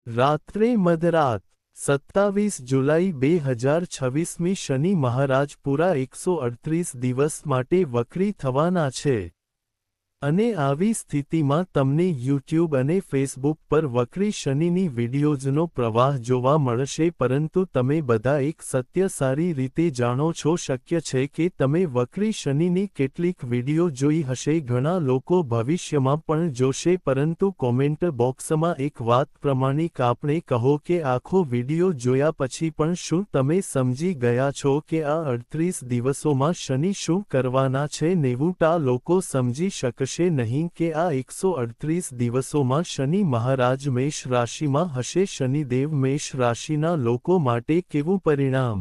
રાત્રે મધરાત 27 જુલાઈ 2026મી શનિ મહારાજ પૂરા 138 દિવસ માટે વક્રી થવાના છે અને આવી સ્થિતિમાં તમને યુટ્યુબ અને ફેસબુક પર વક્રી શનિની વિડીયોઝનો પ્રવાહ જોવા મળશે, પરંતુ તમે બધા એક સત્ય સારી રીતે જાણો છો. શક્ય છે કે તમે વક્રી શનિની કેટલીક વિડીયો જોઈ હશે, ઘણા લોકો ભવિષ્યમાં પણ જોશે, પરંતુ કોમેન્ટ બોક્સમાં એક વાત પ્રમાણિક આપણે કહો કે આખો વિડીયો જોયા પછી પણ શું તમે સમજી ગયા છો કે આ 38 દિવસોમાં શનિ શું કરવાના છે? 90% લોકો સમજી શકશે નહીં કે આ 138 દિવસોમાં શનિ મહારાજ મેષ રાશિમાં હશે. શનિદેવ મેષ રાશિના લોકો માટે કેવું પરિણામ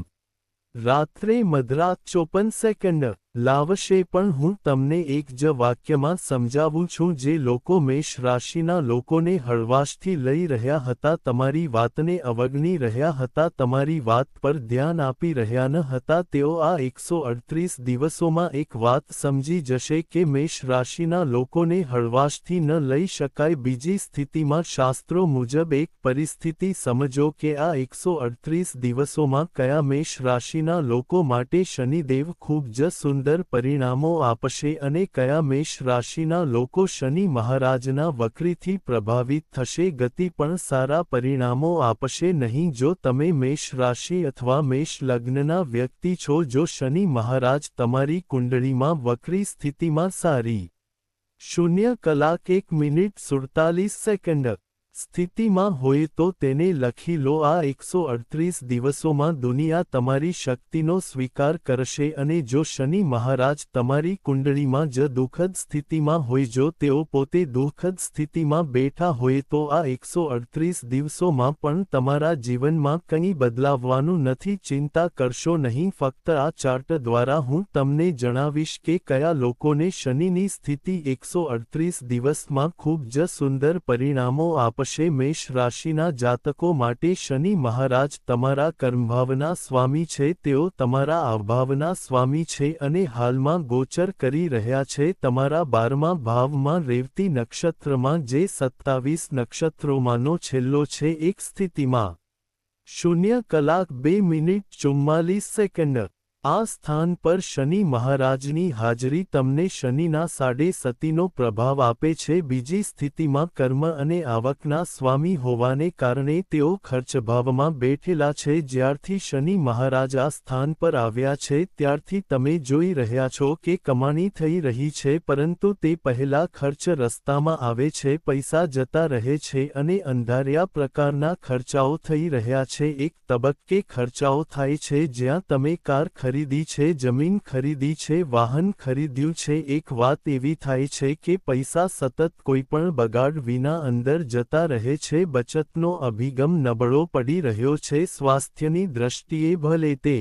રાત્રે મધરાત 54 સેકન્ડ લાવશે? પણ હું તમને એક જ વાક્યમાં સમજાવું છું. જે લોકો મેષ રાશિના લોકોને હળવાશથી લઈ રહ્યા હતા, તમારી વાતને અવગણી રહ્યા હતા, તમારી વાત પર ધ્યાન આપી રહ્યા ન હતા, તેઓ આ 138 દિવસોમાં એક વાત સમજી જશે કે મેષ રાશિના લોકોને હળવાશથી ન લઈ શકાય. બીજી સ્થિતિમાં શાસ્ત્રો મુજબ એક પરિસ્થિતિ સમજો કે આ 138 દિવસોમાં કયા મેષ રાશિના લોકો માટે શનિદેવ ખૂબ જ સુંદર પરિણામો આપશે અને કયા મેષ રાશિના લોકો શનિ મહારાજના વક્રીથી પ્રભાવિત થશે, ગતિ પણ સારા પરિણામો આપશે નહીં. જો તમે મેષ રાશિ અથવા મેષ લગ્નના વ્યક્તિ છો, જો શનિ મહારાજ તમારી કુંડળીમાં વક્રી સ્થિતિમાં સારી 0:01:47 સ્થિતિમાં હોય તો તેને લખી લો. આ 138 દિવસોમાં દુનિયા તમારી શક્તિનો સ્વીકાર કરશે અને જો શનિ મહારાજ તમારી કુંડળીમાં જ દુઃખદ સ્થિતિમાં હોય, જો તેઓ પોતે દુઃખદ સ્થિતિમાં બેઠા હોય, તો આ 138 દિવસોમાં પણ તમારા જીવનમાં કંઈ બદલાવવાનું નથી. ચિંતા કરશો નહીં, ફક્ત આ ચાર્ટ દ્વારા હું તમને જણાવીશ કે કયા લોકોને શનિની સ્થિતિ 138 દિવસમાં ખૂબ જ સુંદર પરિણામો આપશે. મેષ રાશિના જાતકો માટે શનિ મહારાજ તમારા કર્મભાવના સ્વામી છે, તેઓ તમારા આવભાવના સ્વામી છે અને હાલમાં ગોચર કરી રહ્યા છે તમારા 12મા ભાવમાં રેવતી નક્ષત્રમાં, જે 27 નક્ષત્રોમાંનો છેલ્લો છે. એક સ્થિતિમાં 0:02:44 આ સ્થાન પર શનિ મહારાજની હાજરી તમને શનિના 7.5નો પ્રભાવ આપે છે. બીજી સ્થિતિમાં કર્મ અને આવકના સ્વામી હોવાને કારણે તેઓ ખર્ચભાવમાં બેઠેલા છે. જ્યારથી શનિ મહારાજ આ સ્થાન પર આવ્યા છે ત્યારથી તમે જોઈ રહ્યા છો કે કમાણી થઈ રહી છે, પરંતુ તે પહેલા ખર્ચ રસ્તામાં આવે છે, પૈસા જતા રહે છે અને અંધાર્યા પ્રકારના ખર્ચાઓ થઈ રહ્યા છે. એક તબક્કે ખર્ચાઓ થાય છે જ્યાં તમે કાર ખરીદી છે, જમીન ખરીદી છે, વાહન ખરીદ્યું છે. એક વાત એવી થાય છે કે પૈસા સતત કોઈપણ બગાડ વિના અંદર જતા રહે છે. બચતનો અભિગમ નબળો પડી રહ્યો છે. સ્વાસ્થ્યની દ્રષ્ટિએ ભલે તે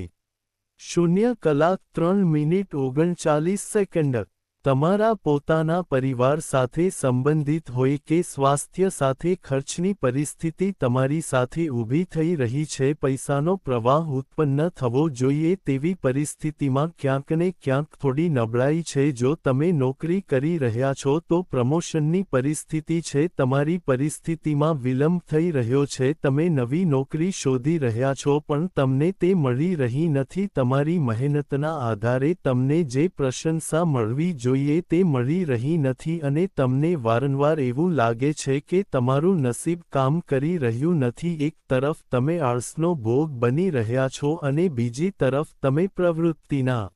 0:03:39 તમારા પોતાના પરિવાર સાથે સંબંધિત હોય કે સ્વાસ્થ્ય સાથે ખર્ચની પરિસ્થિતિ તમારી સાથે ઊભી થઈ રહી છે, પૈસાનો પ્રવાહ ઉત્પન્ન થવો જોઈએ તેવી પરિસ્થિતિમાં ક્યાંક ને ક્યાંક થોડી નબળાઈ છે. જો તમે નોકરી કરી રહ્યા છો તો પ્રમોશનની પરિસ્થિતિ છે, તમારી પરિસ્થિતિમાં વિલંબ થઈ રહ્યો છે, તમે નવી નોકરી શોધી રહ્યા છો પણ તમને તે મળી રહી નથી, તમારી મહેનતના આધારે તમને જે પ્રશંસા મળવી જોઈએ તે મળી રહી નથી અને તમને વારંવાર એવું લાગે છે કે તમારું નસીબ કામ કરી રહ્યું નથી. એક તરફ તમે આળસનો ભોગ બની રહ્યા છો અને બીજી તરફ તમે પ્રવૃત્તિના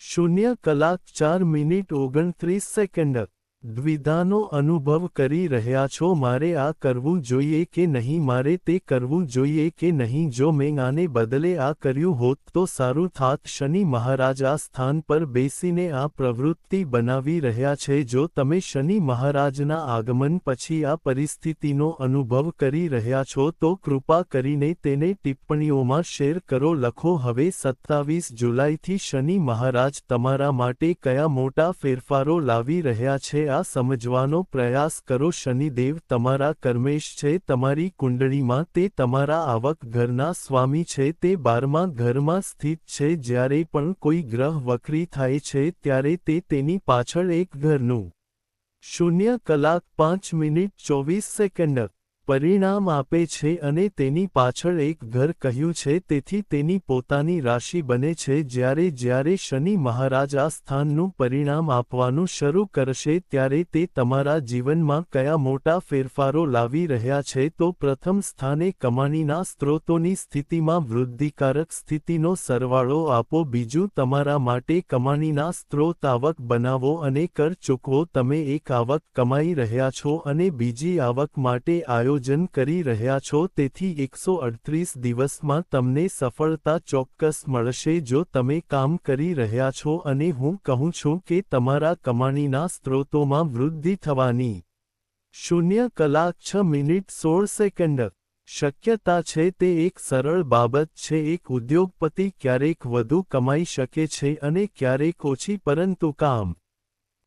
0:04:29 દ્વિધાનો અનુભવ કરી રહ્યા છો. મારે આ કરવું જોઈએ કે નહીં, મારે તે કરવું જોઈએ કે નહીં, જો મેં આને બદલે આ કર્યું હોત તો સારું થાત. શનિ મહારાજ આ સ્થાન પર બેસીને આ પ્રવૃત્તિ બનાવી રહ્યા છે. જો તમે શનિ મહારાજના આગમન પછી આ પરિસ્થિતિનો અનુભવ કરી રહ્યા છો તો કૃપા કરીને તેને ટિપ્પણીઓમાં શેર કરો. લખો, હવે 27 જુલાઈથી શનિ મહારાજ તમારા માટે કયા મોટા ફેરફારો લાવી રહ્યા છે આ સમજવાનો પ્રયાસ કરો. શનિદેવ તમારા કર્મેશ છે, તમારી કુંડળીમાં તે તમારા આવક ઘરના સ્વામી છે, તે 12મા ઘરમાં સ્થિત છે. જ્યારે પણ કોઈ ગ્રહ વક્રી થાય છે ત્યારે તે તેની પાછળ એક ઘરનું 0:05:24 પરિણામ આપે છે અને તેની પાછળ એક ઘર કહ્યું છે, તેથી તેની પોતાની રાશિ બને છે. જ્યારે શનિ મહારાજ આ સ્થાનનું પરિણામ આપવાનું શરૂ કરશે ત્યારે તે તમારા જીવનમાં કયા મોટા ફેરફારો લાવી રહ્યા છે. તો પ્રથમ સ્થાને કમાણીના સ્ત્રોતોની સ્થિતિમાં વૃદ્ધિકારક સ્થિતિનો સરવાળો આપો. બીજું, તમારા માટે કમાણીના સ્ત્રોત આવક બનાવો અને કર ચૂકવો. તમે એક આવક કમાઈ રહ્યા છો અને બીજી આવક માટે આયોજન કરી રહ્યા છો, તેથી 138 દિવસમાં તમને સફળતા ચોક્કસ મળશે જો તમે કામ કરી રહ્યા છો. અને હું કહું છું કે તમારા કમાણીના સ્ત્રોતોમાં વૃદ્ધિ થવાની 0 કલાક 6 મિનિટ 16 સેકન્ડ શક્યતા છે. તે એક સરળ બાબત છે. એક ઉદ્યોગપતિ ક્યારેક વધુ કમાઈ શકે છે અને ક્યારેક ઓછી, પરંતુ કામ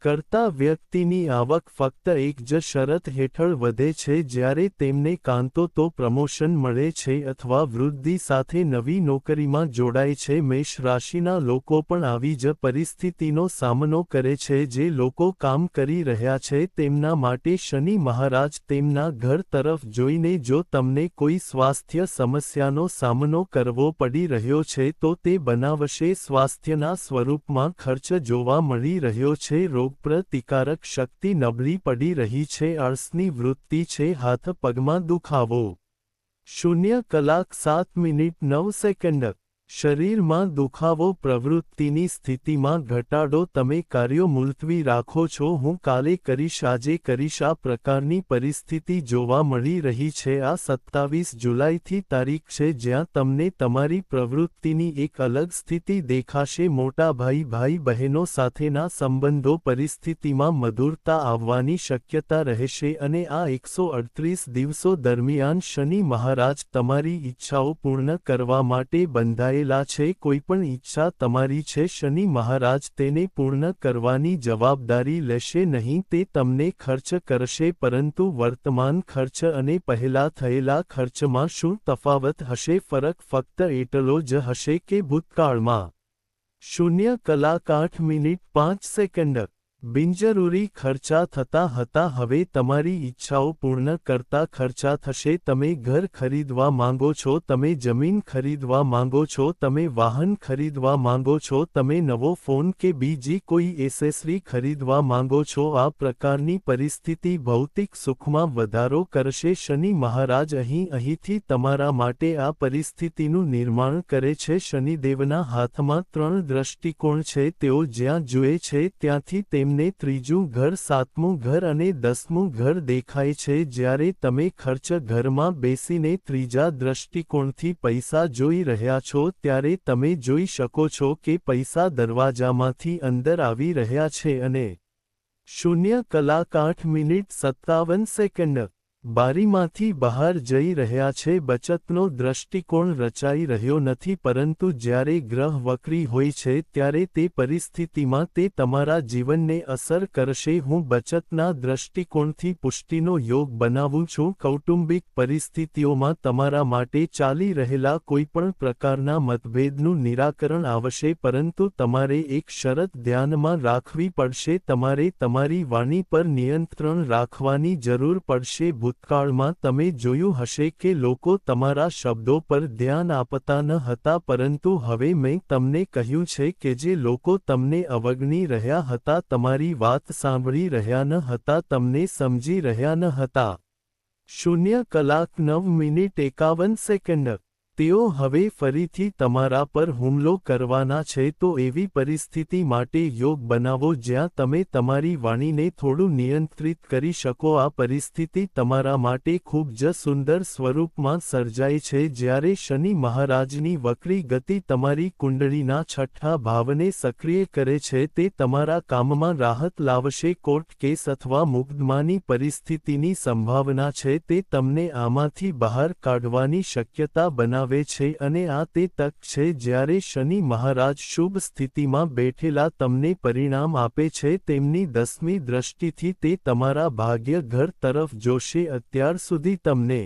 કરતા વ્યક્તિની આવક ફક્ત એક જ શરત હેઠળ વધે છે, જ્યારે તેમને કાં તો પ્રમોશન મળે છે અથવા વૃદ્ધિ સાથે નવી નોકરીમાં જોડાય છે. મેષ રાશિના લોકો પણ આવી જ પરિસ્થિતિનો સામનો કરે છે. જે લોકો કામ કરી રહ્યા છે તેમના માટે શનિ મહારાજ તેમના ઘર તરફ જોઈને, જો તમને કોઈ સ્વાસ્થ્ય સમસ્યાનો સામનો કરવો પડી રહ્યો છે તો તે બનાવશે. સ્વાસ્થ્યના સ્વરૂપમાં ખર્ચ જોવા મળી રહ્યો છે. રોગપ્રતિકારક શક્તિ નબળી પડી રહી છે. આળસની વૃત્તિ છે. હાથ પગમાં દુખાવો 0 કલાક 7 મિનિટ 9 સેકન્ડ શરીરમાં દુખાવો, પ્રવૃત્તિની સ્થિતિમાં ઘટાડો. તમે કાર્યો મુલતવી રાખો છો. હું કાલે કરીશ, આજે કરીશ, આ પ્રકારની પરિસ્થિતિ જોવા મળી રહી છે. આ 27 જુલાઈથી તારીખ છે જ્યાં તમને તમારી પ્રવૃત્તિની એક અલગ સ્થિતિ દેખાશે. મોટા ભાઈ, ભાઈ બહેનો સાથેના સંબંધો પરિસ્થિતિમાં મધુરતા આવવાની શક્યતા રહેશે અને આ 138 દિવસો દરમિયાન શનિ મહારાજ તમારી ઈચ્છાઓ પૂર્ણ કરવા માટે બંધાયેલા છે. કોઈપણ ઈચ્છા તમારી છે, શનિ મહારાજ તેને પૂર્ણ કરવાની જવાબદારી લેશે નહીં. તે તમને ખર્ચ કરશે, પરંતુ વર્તમાન ખર્ચ અને પહેલા થયેલા ખર્ચમાં શું તફાવત હશે? ફરક ફક્ત એટલો જ હશે કે ભૂતકાળમાં 0 કલાક 8 મિનિટ 5 સેકન્ડ બિનજરૂરી ખર્ચા થતા હતા, હવે તમારી ઈચ્છાઓ પૂર્ણ કરતા ખર્ચા થશે. તમે ઘર ખરીદવા માંગો છો, તમે જમીન ખરીદવા માંગો છો, તમે વાહન ખરીદવા માંગો છો, તમે નવો ફોન કે બીજી કોઈ એસેસરી ખરીદવા માંગો છો. આ પ્રકારની પરિસ્થિતિ ભૌતિક સુખમાં વધારો કરશે. શનિ મહારાજ અહીંથી તમારા માટે આ પરિસ્થિતિનું નિર્માણ કરે છે. શનિદેવના હાથમાં 3 દ્રષ્ટિકોણ છે. તેઓ જ્યાં જુએ છે ત્યાંથી તેમને ત્રીજું ઘર, 7મું ઘર અને 10મું ઘર દેખાય છે. જ્યારે તમે ખર્ચ ઘરમાં બેસીને ત્રીજા દ્રષ્ટિકોણથી પૈસા જોઈ રહ્યા છો ત્યારે તમે જોઈ શકો છો કે પૈસા દરવાજામાંથી અંદર આવી રહ્યા છે અને 0 કલાક 8 મિનિટ 57 સેકન્ડ બારીમાંથી બહાર જઈ રહ્યા છે. બચતનો દ્રષ્ટિકોણ રચાઈ રહ્યો નથી, પરંતુ જ્યારે ગ્રહ વક્રી હોય છે ત્યારે તે પરિસ્થિતિમાં તે તમારા જીવનને અસર કરશે. હું બચતના દ્રષ્ટિકોણથી પુષ્ટિનો યોગ બનાવું છું. કૌટુંબિક પરિસ્થિતિઓમાં તમારા માટે ચાલી રહેલા કોઈપણ પ્રકારના મતભેદનું નિરાકરણ આવશે, પરંતુ તમારે એક શરત ધ્યાનમાં રાખવી પડશે. તમારે તમારી વાણી પર નિયંત્રણ રાખવાની જરૂર પડશે. ભૂતકાળમાં તમે જોયું હશે કે લોકો તમારા શબ્દો પર ધ્યાન આપતા ન હતા, પરંતુ હવે મેં તમને કહ્યું છે કે જે લોકો તમને અવગણી રહ્યા હતા, તમારી વાત સાંભળી રહ્યા ન હતા, તમને સમજી રહ્યા ન હતા. 0 કલાક 9 મિનિટ 51 સેકન્ડ તેઓ હવે ફરીથી તમારા પર હુમલો કરવાના છે. તો એવી પરિસ્થિતિ માટે યોગ બનાવો જ્યાં તમે તમારી વાણીને થોડું નિયંત્રિત કરી શકો. આ પરિસ્થિતિ તમારા માટે ખૂબ જ સુંદર સ્વરૂપમાં સર્જાય છે. જ્યારે શનિ મહારાજની વક્રી ગતિ તમારી કુંડળીના 6ઠા ભાવને સક્રિય કરે છે, તે તમારા કામમાં રાહત લાવશે. કોર્ટ કેસ અથવા મુકદ્દમાની પરિસ્થિતિની સંભાવના છે, તે તમને આમાંથી બહાર કાઢવાની શક્યતા બનાવે છે અને આ તે તક છે જ્યારે શનિ મહારાજ શુભ સ્થિતિમાં બેઠેલા તમને પરિણામ આપે છે. તેમની 10મી દ્રષ્ટિથી તે તમારા ભાગ્ય ઘર તરફ જોશે. અત્યાર સુધી તમને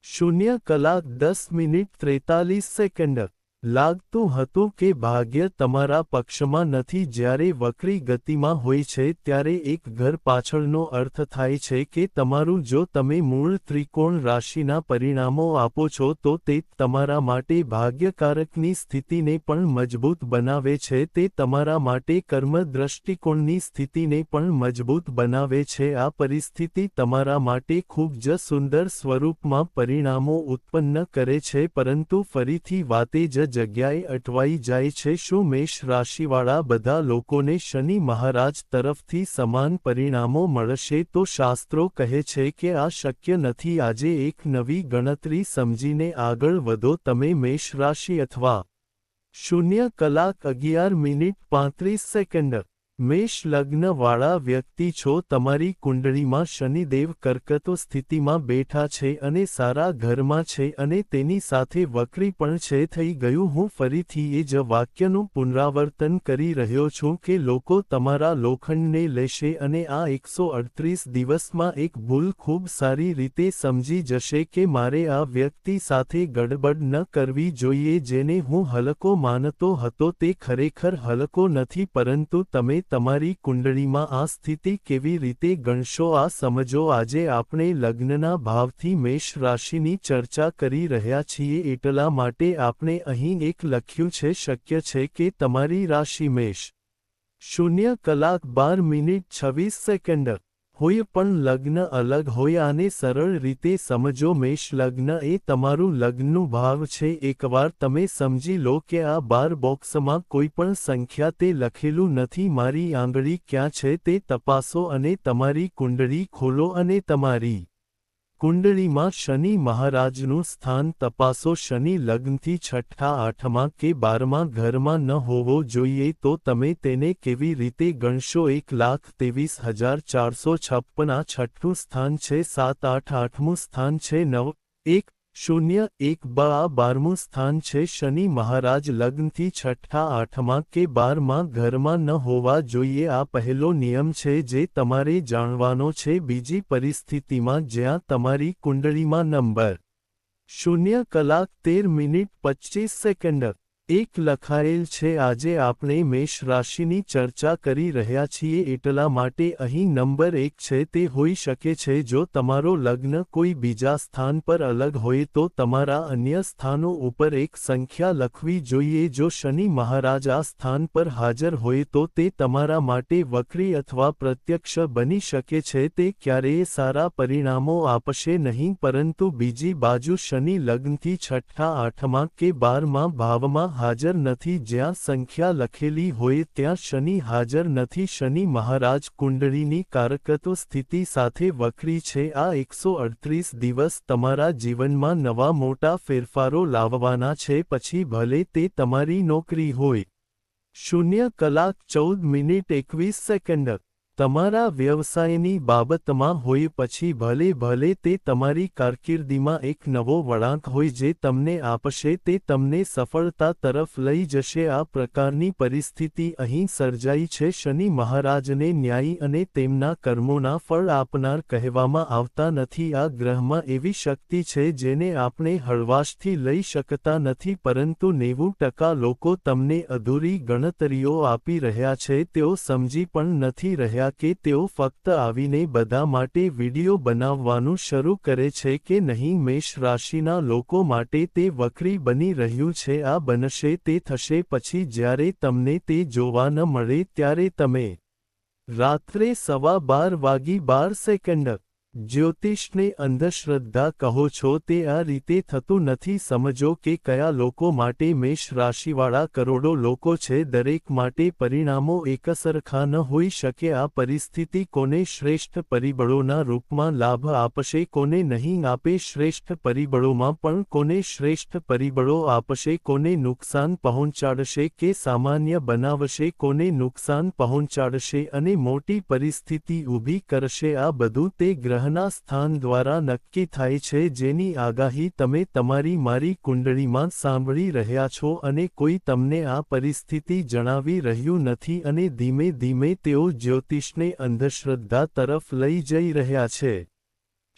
0 કલાક 10 મિનિટ 43 સેકન્ડ લાગતું હતું કે ભાગ્ય તમારા પક્ષમાં નથી. જ્યારે વક્રી ગતિમાં હોય છે ત્યારે એક ઘર પાછળનો અર્થ થાય છે કે તમારું જો તમે મૂળ ત્રિકોણ રાશિના પરિણામો આપો છો તો તે તમારા માટે ભાગ્યકારકની સ્થિતિને પણ મજબૂત બનાવે છે. તે તમારા માટે કર્મ દ્રષ્ટિકોણની સ્થિતિને પણ મજબૂત બનાવે છે. આ પરિસ્થિતિ તમારા માટે ખૂબ જ સુંદર સ્વરૂપમાં પરિણામો ઉત્પન્ન કરે છે, પરંતુ ફરીથી વાતે જ જગ્યાએ અટવાઈ જાય છે. શું મેષ રાશિવાળા બધા લોકોને શનિ મહારાજ તરફથી સમાન પરિણામો મળશે? તો શાસ્ત્રો કહે છે કે આ શક્ય નથી. આજે એક નવી ગણતરી સમજીને આગળ વધો. તમે મેષ રાશિ અથવા 0:11:35 મેષ લગ્નવાળા વ્યક્તિ છો. તમારી કુંડળીમાં શનિદેવ કર્કતો સ્થિતિમાં બેઠા છે અને સારા ઘરમાં છે અને તેની સાથે વક્રી પણ છે. થઈ ગયું. હું ફરીથી એ જ વાક્યનું પુનરાવર્તન કરી રહ્યો છું કે લોકો તમારા લોખંડને લેશે અને આ 138 દિવસમાં એક ભૂલ ખૂબ સારી રીતે સમજી જશે કે મારે આ વ્યક્તિ સાથે ગડબડ ન કરવી જોઈએ. જેને હું હલકો માનતો હતો તે ખરેખર હલકો નથી, પરંતુ તમે તમારી કુંડળીમાં આ સ્થિતિ કેવી રીતે ગણશો આ સમજો. આજે આપણે લગ્નના ભાવથી મેષ રાશિની ચર્ચા કરી રહ્યા છીએ. એટલા માટે આપણે અહીં એક લખ્યું છે. શક્ય છે કે તમારી રાશિ મેષ 0:12:26 હોય પણ લગ્ન અલગ હોય. આને સરળ રીતે સમજો. મેષ લગ્ન એ તમારું લગ્નનું ભાવ છે. એકવાર તમે સમજી લો કે આ 12 બોક્સમાં કોઈપણ સંખ્યા તે લખેલું નથી. મારી આંગળી ક્યાં છે તે તપાસો અને તમારી કુંડળી ખોલો અને તમારી કુંડળીમાં શનિ મહારાજનું સ્થાન તપાસો. શનિ લગ્નથી 6ઠા 8મા કે 12મા ઘરમાં ન હોવો જોઈએ. તો તમે તેને કેવી રીતે ગણશો? 1,23,456 આ 6ઠું સ્થાન છે. 7 8 8મું સ્થાન છે. 9 1 0 1 2 આ 12મું સ્થાન છે. શનિ મહારાજ લગ્નથી 6ઠા 8મા કે 12મા ઘરમાં ન હોવા જોઈએ. આ પહેલો નિયમ છે જે તમારે જાણવાનો છે. બીજી પરિસ્થિતિમાં જ્યાં તમારી કુંડળીમાં નંબર 0:13:25 એક લખાયેલ છે. આજે આપણે મેષ રાશિની ચર્ચા કરી રહ્યા છીએ એટલા માટે અહીં નંબર 1 છે. તે હોઈ શકે છે જો તમારો લગ્ન કોઈ બીજા સ્થાન પર અલગ હોય તો તમારા અન્ય સ્થાનો ઉપર એક સંખ્યા લખવી જોઈએ. જો શનિ મહારાજ આ સ્થાન પર હાજર હોય તો તે તમારા માટે વક્રી અથવા પ્રત્યક્ષ બની શકે છે. તે ક્યારેય સારા પરિણામો આપશે નહીં, પરંતુ બીજી બાજુ શનિ લગ્નથી 6ઠા 8મા કે 12મા ભાવમાં હાજર નથી. જ્યાં સંખ્યા લખેલી હોય ત્યાં શનિ હાજર નથી. શનિ મહારાજ કુંડળીની કારકત્વ સ્થિતિ સાથે વક્રી છે. આ 138 દિવસ તમારા જીવનમાં નવા મોટા ફેરફારો લાવવાના છે. પછી ભલે તે તમારી નોકરી હોય 0:14:21 તમારા વ્યવસાયની બાબતમાં હોય, પછી ભલે તે તમારી કારકિર્દીમાં એક નવો વળાંક હોય જે તમને આપશે, તે તમને સફળતા તરફ લઈ જશે. આ પ્રકારની પરિસ્થિતિ અહીં સર્જાઈ છે. શનિ મહારાજને ન્યાયી અને તેમના કર્મોના ફળ આપનાર કહેવામાં આવતા નથી. આ ગ્રહમાં એવી શક્તિ છે જેને આપણે હળવાશથી લઈ શકતા નથી, પરંતુ 90% લોકો તમને અધૂરી ગણતરીઓ આપી રહ્યા છે. તેઓ સમજી પણ નથી રહ્યા કે તેઓ ફક્ત આવીને બધા માટે વિડિયો બનાવવાનું શરૂ કરે છે કે નહીં. મેષ રાશિના લોકો માટે તે વક્રી બની રહ્યું છે. આ બનશે, તે થશે. પછી જ્યારે તમને તે જોવા ન મળે ત્યારે તમે રાત્રે 12:12 જ્યોતિષને અંધશ્રદ્ધા કહો છો. તે આ રીતે થતું નથી. સમજો કે કયા લોકો માટે મેષ રાશિવાળા કરોડો લોકો છે. દરેક માટે પરિણામો એકસરખા ન હોઈ શકે. આ પરિસ્થિતિ કોને શ્રેષ્ઠ પરિબળોના રૂપમાં લાભ આપશે, કોને નહીં આપે. શ્રેષ્ઠ પરિબળોમાં પણ કોને શ્રેષ્ઠ પરિબળો આપશે, કોને નુકસાન પહોંચાડશે કે સામાન્ય બનાવશે, કોને નુકસાન પહોંચાડશે અને મોટી પરિસ્થિતિ ઊભી કરશે. આ બધું તે ગ્રહના સ્થાન દ્વારા નક્કી થાય છે જેની આગાહી તમે તમારી મારી કુંડળીમાં સાંભળી રહ્યા છો, અને કોઈ તમને આ પરિસ્થિતિ જણાવી રહ્યું નથી, અને ધીમે ધીમે તેઓ જ્યોતિષને અંધશ્રદ્ધા તરફ લઈ જઈ રહ્યા છે.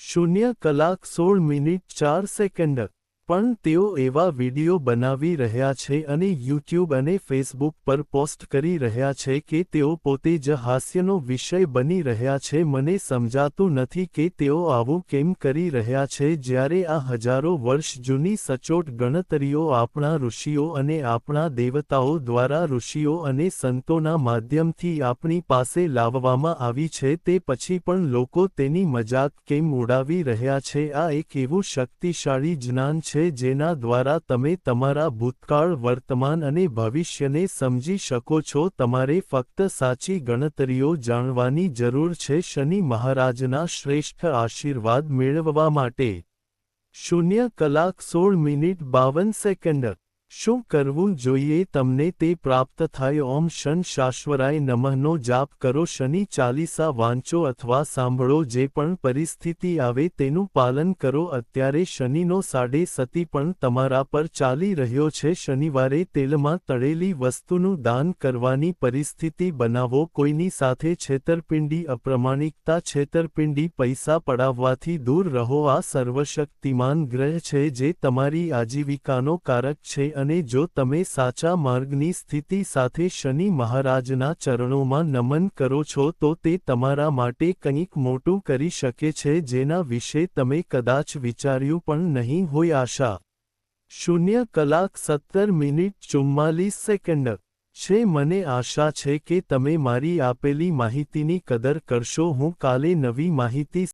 0:16:04 પણ પણ તેઓ એવા વિડિયો બનાવી રહ્યા છે અને યુટ્યુબ અને ફેસબુક પર પોસ્ટ કરી રહ્યા છે કે તેઓ પોતે જ હાસ્યનો વિષય બની રહ્યા છે. મને સમજાતું નથી કે તેઓ આવું કેમ કરી રહ્યા છે જ્યારે આ હજારો વર્ષ જૂની સચોટ ગણતરીઓ આપણા ઋષિઓ અને આપણા દેવતાઓ દ્વારા ઋષિઓ અને સંતોના માધ્યમથી આપણી પાસે લાવવામાં આવી છે, તે પછી પણ લોકો તેની મજાક કેમ ઉડાવી રહ્યા છે? આ એક એવું શક્તિશાળી જ્ઞાન છે જેના દ્વારા તમે તમારા ભૂતકાળ, વર્તમાન અને ભવિષ્યને સમજી શકો છો. તમારે ફક્ત સાચી ગણતરીઓ જાણવાની જરૂર છે. શનિ મહારાજના શ્રેષ્ઠ આશીર્વાદ મેળવવા માટે 0:16:52 શું કરવું જોઈએ તમને તે પ્રાપ્ત થાય? ઓમ શન શાશ્વરાય નમઃનો જાપ કરો. શનિ ચાલીસા વાંચો અથવા સાંભળો. જે પણ પરિસ્થિતિ આવે તેનું પાલન કરો. અત્યારે શનિનો સાડેસતી પણ તમારા પર ચાલી રહ્યો છે. શનિવારે તેલમાં તળેલી વસ્તુનું દાન કરવાની પરિસ્થિતિ બનાવો. કોઈની સાથે છેતરપિંડી, અપ્રમાણિકતા, છેતરપિંડી, પૈસા પડાવવાથી દૂર રહો. આ સર્વશક્તિમાન ગ્રહ છે જે તમારી આજીવિકાનો કારક છે અને જો તમે સાચા માર્ગની સ્થિતિ સાથે શનિ મહારાજના ચરણોમાં નમન કરો છો તો તે તમારા માટે કંઈક મોટું કરી શકે છે જેના વિશે તમે કદાચ વિચાર્યું પણ નહીં હોય. આશા 0:17:44 છે. મને આશા છે કે તમે મારી આપેલી માહિતીની કદર કરશો. હું કાલે નવી માહિતી